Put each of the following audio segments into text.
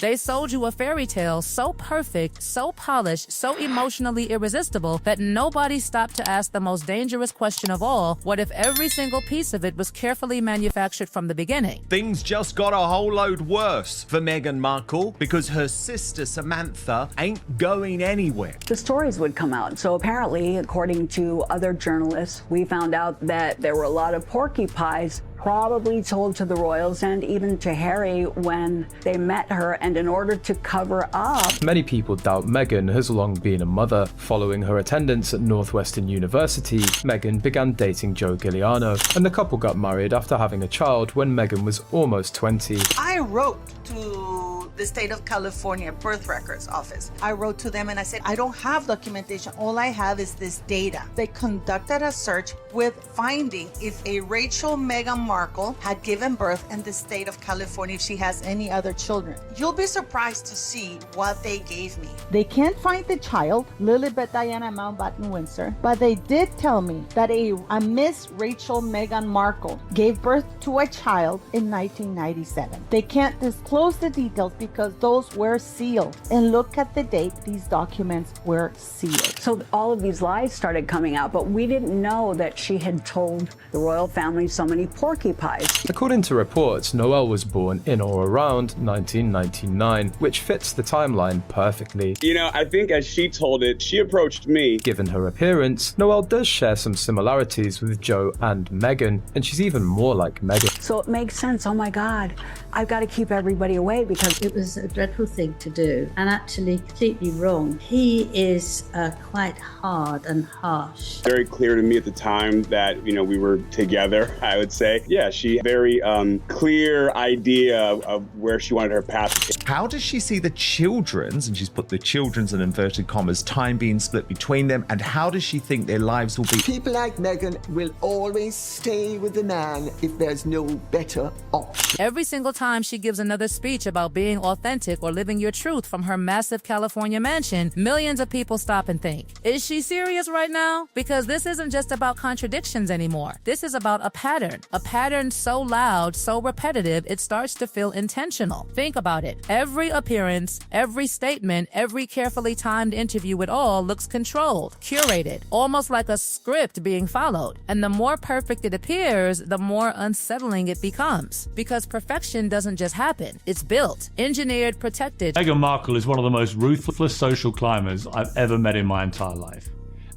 They sold you a fairy tale so perfect, so polished, so emotionally irresistible that nobody stopped to ask the most dangerous question of all: what if every single piece of it was carefully manufactured from the beginning? Things just got a whole load worse for Meghan Markle because her sister Samantha ain't going anywhere. The stories would come out. So apparently, according to other journalists, we found out that there were a lot of porcupines probably told to the royals and even to Harry when they met her, and in order to cover up. Many people doubt Meghan has long been a mother. Following her attendance at Northwestern University, Meghan began dating Joe Giuliano, and the couple got married after having a child when Meghan was almost 20. I wrote to the state of California birth records office. I wrote to them and I said, I don't have documentation. All I have is this data. They conducted a search with finding if a Rachel Meghan Markle had given birth in the state of California, if she has any other children. You'll be surprised to see what they gave me. They can't find the child, Lilibet Diana Mountbatten Windsor, but they did tell me that a Miss Rachel Meghan Markle gave birth to a child in 1997. They can't disclose the details because those were sealed. And look at the date these documents were sealed. So all of these lies started coming out, but we didn't know that she had told the royal family so many porcupines. According to reports, Noelle was born in or around 1999, which fits the timeline perfectly. You know, I think as she told it, she approached me. Given her appearance, Noelle does share some similarities with Joe and Meghan, and she's even more like Meghan. So it makes sense. Oh my God, I've got to keep everybody away because it was a dreadful thing to do and actually completely wrong. He is quite hard and harsh. Very clear to me at the time that, you know, we were together, I would say. Yeah, she very clear idea of where she wanted her path. How does she see the children's, and she's put the children's in inverted commas, time being split between them, and how does she think their lives will be? People like Meghan will always stay with the man if there's no better option. Every single time she gives another speech about being authentic or living your truth from her massive California mansion, millions of people stop and think, is she serious right now? Because this isn't just about contradictions anymore. This is about a pattern so loud, so repetitive, it starts to feel intentional. Think about it. Every appearance, every statement, every carefully timed interview, it all looks controlled, curated, almost like a script being followed. And the more perfect it appears, the more unsettling it becomes. Because perfection doesn't just happen. It's built, engineered, protected. Meghan Markle is one of the most ruthless social climbers I've ever met in my entire life.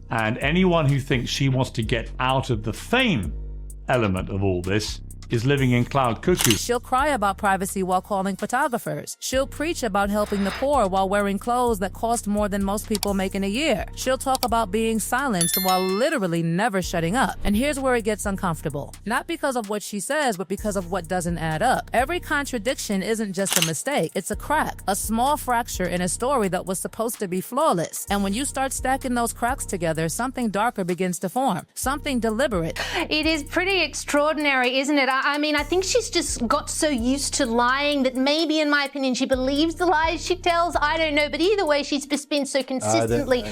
And anyone who thinks she wants to get out of the fame element of all this is living in cloud cuckoo. She'll cry about privacy while calling photographers. She'll preach about helping the poor while wearing clothes that cost more than most people make in a year. She'll talk about being silenced while literally never shutting up. And here's where it gets uncomfortable. Not because of what she says, but because of what doesn't add up. Every contradiction isn't just a mistake. It's a crack, a small fracture in a story that was supposed to be flawless. And when you start stacking those cracks together, something darker begins to form. Something deliberate. It is pretty extraordinary, isn't it? I mean, I think she's just got so used to lying that maybe, in my opinion, she believes the lies she tells. I don't know. But either way, she's just been so consistently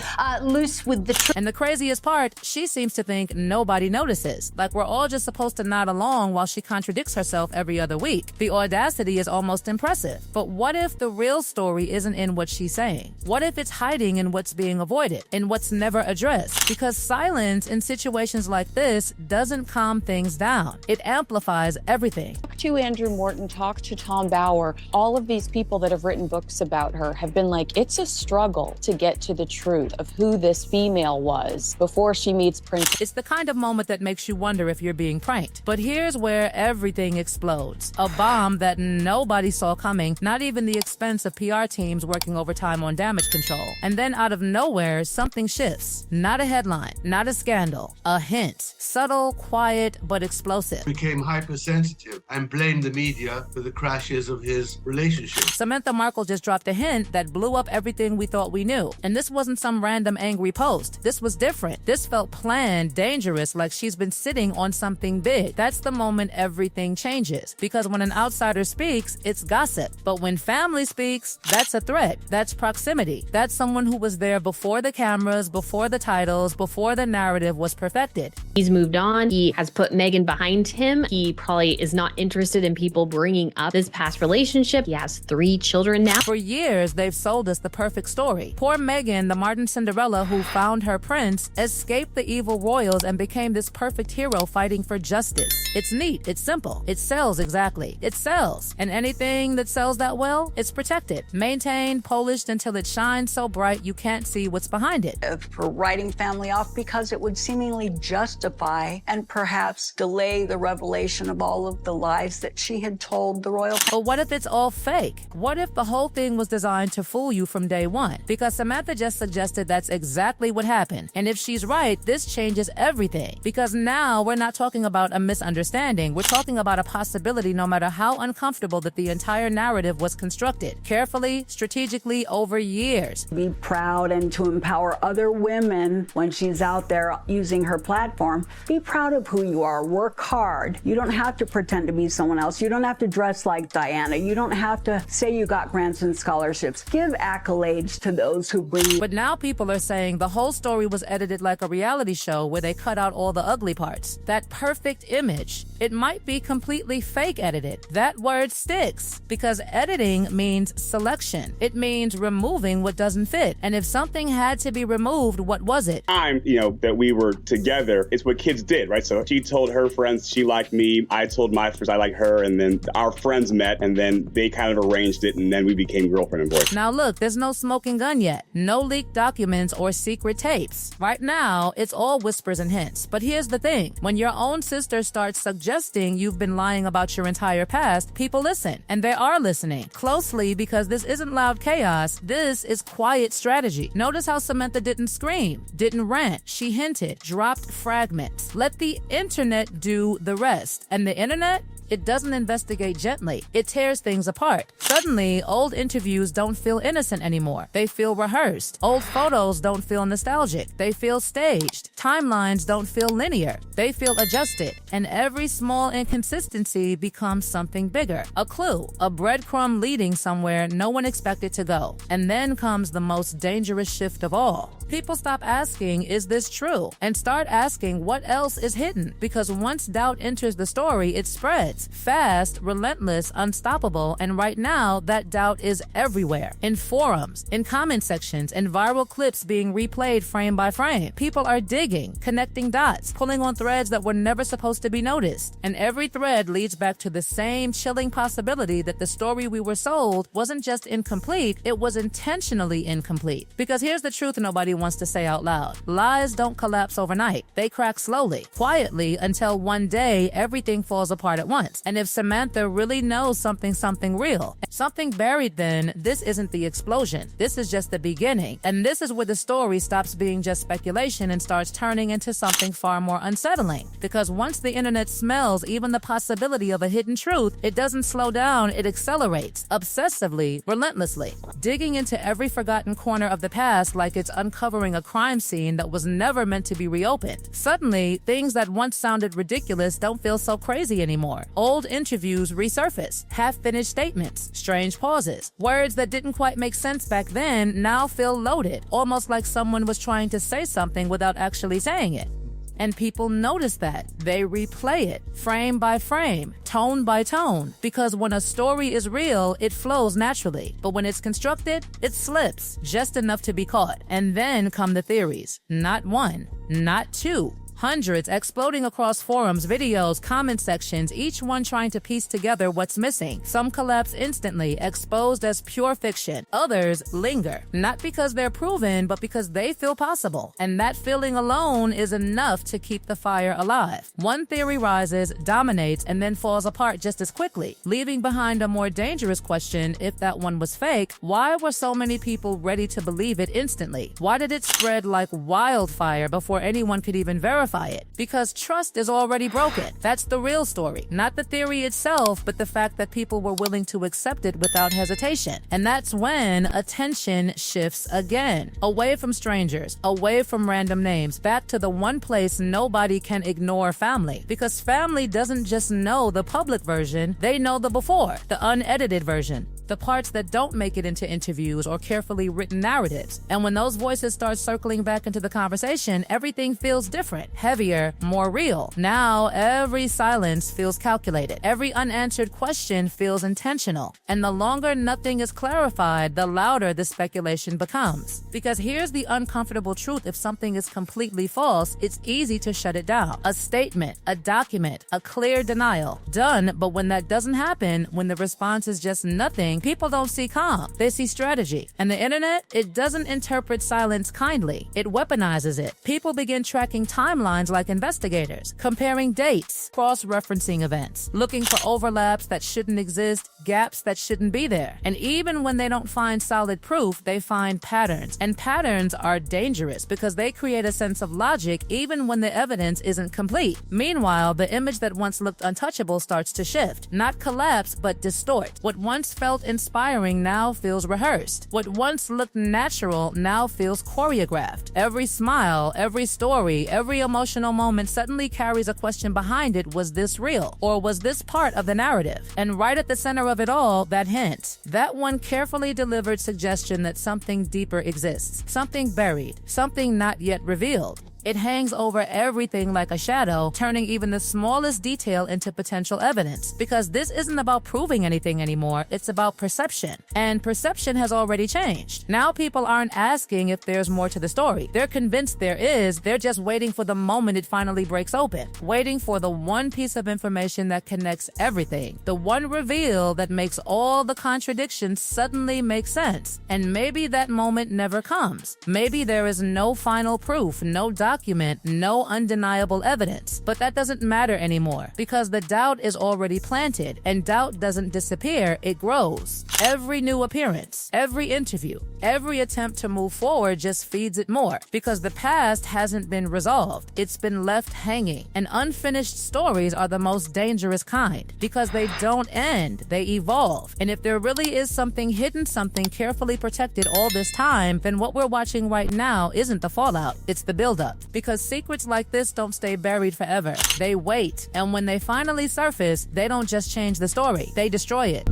loose with the truth. And the craziest part, she seems to think nobody notices. Like we're all just supposed to nod along while she contradicts herself every other week. The audacity is almost impressive. But what if the real story isn't in what she's saying? What if it's hiding in what's being avoided, in what's never addressed? Because silence in situations like this doesn't calm things down. It amplifies everything. Talk to Andrew Morton, talk to Tom Bauer. All of these people that have written books about her have been like, it's a struggle to get to the truth of who this female was before she meets Prince. It's the kind of moment that makes you wonder if you're being pranked. But here's where everything explodes. A bomb that nobody saw coming, not even the expense of PR teams working overtime on damage control. And then out of nowhere, something shifts. Not a headline, not a scandal, a hint. Subtle, quiet, but explosive. Became hypersensitive and blamed the media for the crashes of his relationship. Samantha Markle just dropped a hint that blew up everything we thought we knew. And this wasn't some random angry post. This was different. This felt planned, dangerous, like she's been sitting on something big. That's the moment everything changes. Because when an outsider speaks, it's gossip. But when family speaks, that's a threat. That's proximity. That's someone who was there before the cameras, before the titles, before the narrative was perfected. He's moved on. He has put Meghan behind him. He probably is not interested interested in people bringing up this past relationship. He has 3 children now. For years, they've sold us the perfect story. Poor Meghan, the Martin Cinderella who found her prince, escaped the evil royals and became this perfect hero fighting for justice. It's neat, it's simple, it sells exactly. It sells. And anything that sells that well, it's protected, maintained, polished until it shines so bright you can't see what's behind it. For writing family off because it would seemingly justify and perhaps delay the revelation of all of the lies that she had told the royal. But what if it's all fake? What if the whole thing was designed to fool you from day one? Because Samantha just suggested that's exactly what happened. And if she's right, this changes everything. Because now we're not talking about a misunderstanding. We're talking about a possibility no matter how uncomfortable that the entire narrative was constructed. Carefully, strategically, over years. Be proud and to empower other women when she's out there using her platform. Be proud of who you are. Work hard. You don't have to pretend to be someone else. You don't have to dress like Diana. You don't have to say you got grants and scholarships. Give accolades to those who bring you. But now people are saying the whole story was edited like a reality show where they cut out all the ugly parts. That perfect image, it might be completely fake edited. That word sticks because editing means selection. It means removing what doesn't fit. And if something had to be removed, what was it? That we were together, it's what kids did, right? So she told her friends she liked me, I told my friends I liked her, and then our friends met, and then they kind of arranged it, and then we became girlfriend and boyfriend. Now look, there's no smoking gun yet. No leaked documents or secret tapes. Right now, it's all whispers and hints. But here's the thing. When your own sister starts suggesting you've been lying about your entire past, people listen. And they are listening closely because this isn't loud chaos. This is quiet strategy. Notice how Samantha didn't scream, didn't rant. She hinted, dropped fragments. Let the internet do the rest. And the internet? It doesn't investigate gently. It tears things apart. Suddenly, old interviews don't feel innocent anymore. They feel rehearsed. Old photos don't feel nostalgic. They feel staged. Timelines don't feel linear. They feel adjusted. And every small inconsistency becomes something bigger. A clue, a breadcrumb leading somewhere no one expected to go. And then comes the most dangerous shift of all. People stop asking, is this true? And start asking, what else is hidden? Because once doubt enters the story, it spreads. Fast, relentless, unstoppable, and right now that doubt is everywhere. In forums, in comment sections, in viral clips being replayed frame by frame. People are digging, connecting dots, pulling on threads that were never supposed to be noticed. And every thread leads back to the same chilling possibility that the story we were sold wasn't just incomplete, it was intentionally incomplete. Because here's the truth nobody wants to say out loud. Lies don't collapse overnight. They crack slowly, quietly, until one day everything falls apart at once. And if Samantha really knows something real, something buried, then this isn't the explosion. This is just the beginning. And this is where the story stops being just speculation and starts turning into something far more unsettling. Because once the internet smells even the possibility of a hidden truth, it doesn't slow down, it accelerates, obsessively, relentlessly, digging into every forgotten corner of the past like it's uncovering a crime scene that was never meant to be reopened. Suddenly, things that once sounded ridiculous don't feel so crazy anymore. Old interviews resurface, half-finished statements, strange pauses. Words that didn't quite make sense back then now feel loaded, almost like someone was trying to say something without actually saying it. And people notice that. They replay it, frame by frame, tone by tone. Because when a story is real, it flows naturally. But when it's constructed, it slips, just enough to be caught. And then come the theories. Not one, not two. Hundreds exploding across forums, videos, comment sections, each one trying to piece together what's missing. Some collapse instantly, exposed as pure fiction. Others linger, not because they're proven, but because they feel possible. And that feeling alone is enough to keep the fire alive. One theory rises, dominates, and then falls apart just as quickly, leaving behind a more dangerous question. If that one was fake, why were so many people ready to believe it instantly? Why did it spread like wildfire before anyone could even verify it? Because trust is already broken. That's the real story. Not the theory itself, but the fact that people were willing to accept it without hesitation. And that's when attention shifts again. Away from strangers, away from random names, back to the one place nobody can ignore: family. Because family doesn't just know the public version, they know the before, the unedited version. The parts that don't make it into interviews or carefully written narratives. And when those voices start circling back into the conversation, everything feels different, heavier, more real. Now, every silence feels calculated. Every unanswered question feels intentional. And the longer nothing is clarified, the louder the speculation becomes. Because here's the uncomfortable truth: if something is completely false, it's easy to shut it down. A statement, a document, a clear denial. Done, but when that doesn't happen, when the response is just nothing, people don't see calm. They see strategy. And the internet, it doesn't interpret silence kindly. It weaponizes it. People begin tracking timelines like investigators, comparing dates, cross-referencing events, looking for overlaps that shouldn't exist, gaps that shouldn't be there. And even when they don't find solid proof, they find patterns. And patterns are dangerous because they create a sense of logic even when the evidence isn't complete. Meanwhile, the image that once looked untouchable starts to shift. Not collapse, but distort. What once felt inspiring now feels rehearsed. What once looked natural now feels choreographed. Every smile, every story, every emotional moment suddenly carries a question behind it: was this real? Or was this part of the narrative? And right at the center of it all, that hint. That one carefully delivered suggestion that something deeper exists. Something buried. Something not yet revealed. It hangs over everything like a shadow, turning even the smallest detail into potential evidence. Because this isn't about proving anything anymore, it's about perception. And perception has already changed. Now people aren't asking if there's more to the story. They're convinced there is, they're just waiting for the moment it finally breaks open. Waiting for the one piece of information that connects everything. The one reveal that makes all the contradictions suddenly make sense. And maybe that moment never comes. Maybe there is no final proof, no document, no undeniable evidence. But that doesn't matter anymore because the doubt is already planted, and doubt doesn't disappear, it grows. Every new appearance, every interview, every attempt to move forward just feeds it more because the past hasn't been resolved. It's been left hanging. And unfinished stories are the most dangerous kind because they don't end, they evolve. And if there really is something hidden, something carefully protected all this time, then what we're watching right now isn't the fallout, it's the buildup. Because secrets like this don't stay buried forever. They wait, and when they finally surface, they don't just change the story, they destroy it.